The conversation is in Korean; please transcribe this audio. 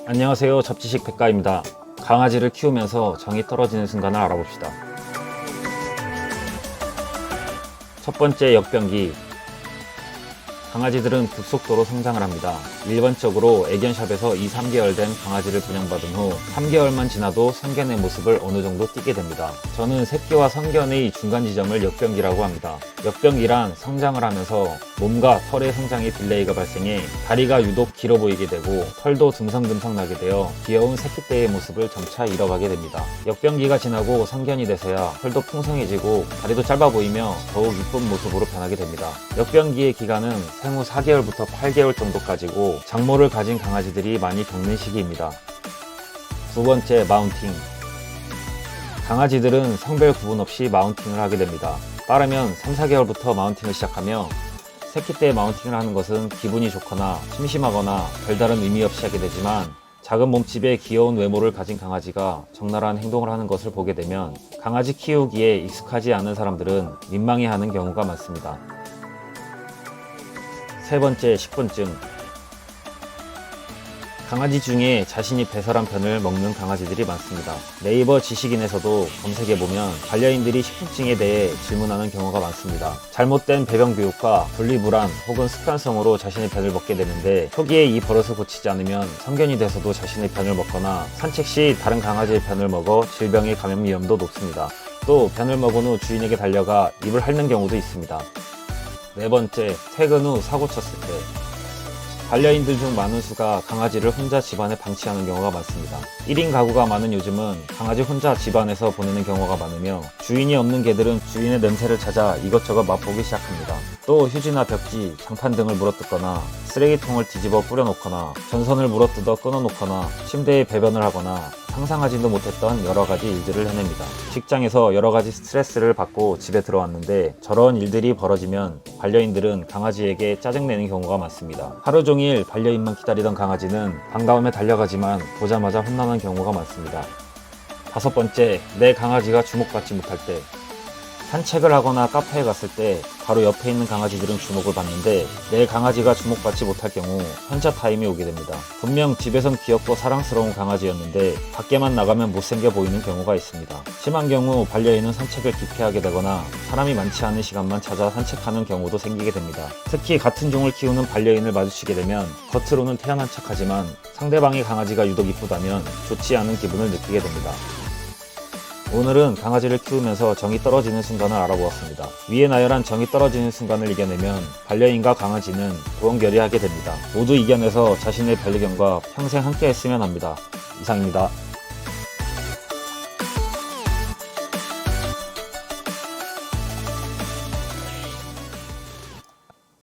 안녕하세요. 잡지식 백가입니다. 강아지를 키우면서 정이 떨어지는 순간을 알아봅시다. 첫 번째, 역변기. 강아지들은 급속도로 성장을 합니다. 일반적으로 애견샵에서 2-3개월 된 강아지를 분양받은 후 3개월만 지나도 성견의 모습을 어느 정도 띠게 됩니다. 저는 새끼와 성견의 중간 지점을 역변기라고 합니다. 역변기란 성장을 하면서 몸과 털의 성장에 딜레이가 발생해 다리가 유독 길어 보이게 되고 털도 듬성듬성 나게 되어 귀여운 새끼 때의 모습을 점차 잃어가게 됩니다. 역변기가 지나고 성견이 돼서야 털도 풍성해지고 다리도 짧아 보이며 더욱 이쁜 모습으로 변하게 됩니다. 역변기의 기간은 생후 4개월부터 8개월 정도까지고 장모를 가진 강아지들이 많이 겪는 시기입니다. 두 번째, 마운팅. 강아지들은 성별 구분 없이 마운팅을 하게 됩니다. 빠르면 3-4개월부터 마운팅을 시작하며 새끼 때 마운팅을 하는 것은 기분이 좋거나 심심하거나 별다른 의미 없이 하게 되지만 작은 몸집에 귀여운 외모를 가진 강아지가 적나라한 행동을 하는 것을 보게 되면 강아지 키우기에 익숙하지 않은 사람들은 민망해하는 경우가 많습니다. 세 번째, 식곤증. 강아지 중에 자신이 배설한 편을 먹는 강아지들이 많습니다. 네이버 지식인에서도 검색해보면 반려인들이 식곤증에 대해 질문하는 경우가 많습니다. 잘못된 배변 교육과 분리불안 혹은 습관성으로 자신의 편을 먹게 되는데 초기에 이 버릇을 고치지 않으면 성견이 돼서도 자신의 편을 먹거나 산책 시 다른 강아지의 편을 먹어 질병의 감염 위험도 높습니다. 또 편을 먹은 후 주인에게 달려가 입을 핥는 경우도 있습니다. 네 번째, 퇴근 후 사고 쳤을 때. 반려인들 중 많은 수가 강아지를 혼자 집안에 방치하는 경우가 많습니다. 1인 가구가 많은 요즘은 강아지 혼자 집안에서 보내는 경우가 많으며 주인이 없는 개들은 주인의 냄새를 찾아 이것저것 맛보기 시작합니다. 또 휴지나 벽지, 장판 등을 물어뜯거나 쓰레기통을 뒤집어 뿌려놓거나 전선을 물어뜯어 끊어놓거나 침대에 배변을 하거나 상상하지도 못했던 여러가지 일들을 해냅니다. 직장에서 여러가지 스트레스를 받고 집에 들어왔는데 저런 일들이 벌어지면 반려인들은 강아지에게 짜증내는 경우가 많습니다. 하루 종일 반려인만 기다리던 강아지는 반가움에 달려가지만 보자마자 혼나는 경우가 많습니다. 다섯 번째, 내 강아지가 주목받지 못할 때. 산책을 하거나 카페에 갔을 때 바로 옆에 있는 강아지들은 주목을 받는데 내 강아지가 주목받지 못할 경우 현자 타임이 오게 됩니다. 분명 집에선 귀엽고 사랑스러운 강아지였는데 밖에만 나가면 못생겨 보이는 경우가 있습니다. 심한 경우 반려인은 산책을 기피하게 되거나 사람이 많지 않은 시간만 찾아 산책하는 경우도 생기게 됩니다. 특히 같은 종을 키우는 반려인을 마주치게 되면 겉으로는 태연한 척하지만 상대방의 강아지가 유독 이쁘다면 좋지 않은 기분을 느끼게 됩니다. 오늘은 강아지를 키우면서 정이 떨어지는 순간을 알아보았습니다. 위에 나열한 정이 떨어지는 순간을 이겨내면 반려인과 강아지는 부원결의하게 됩니다. 모두 이겨내서 자신의 반려견과 평생 함께 했으면 합니다. 이상입니다.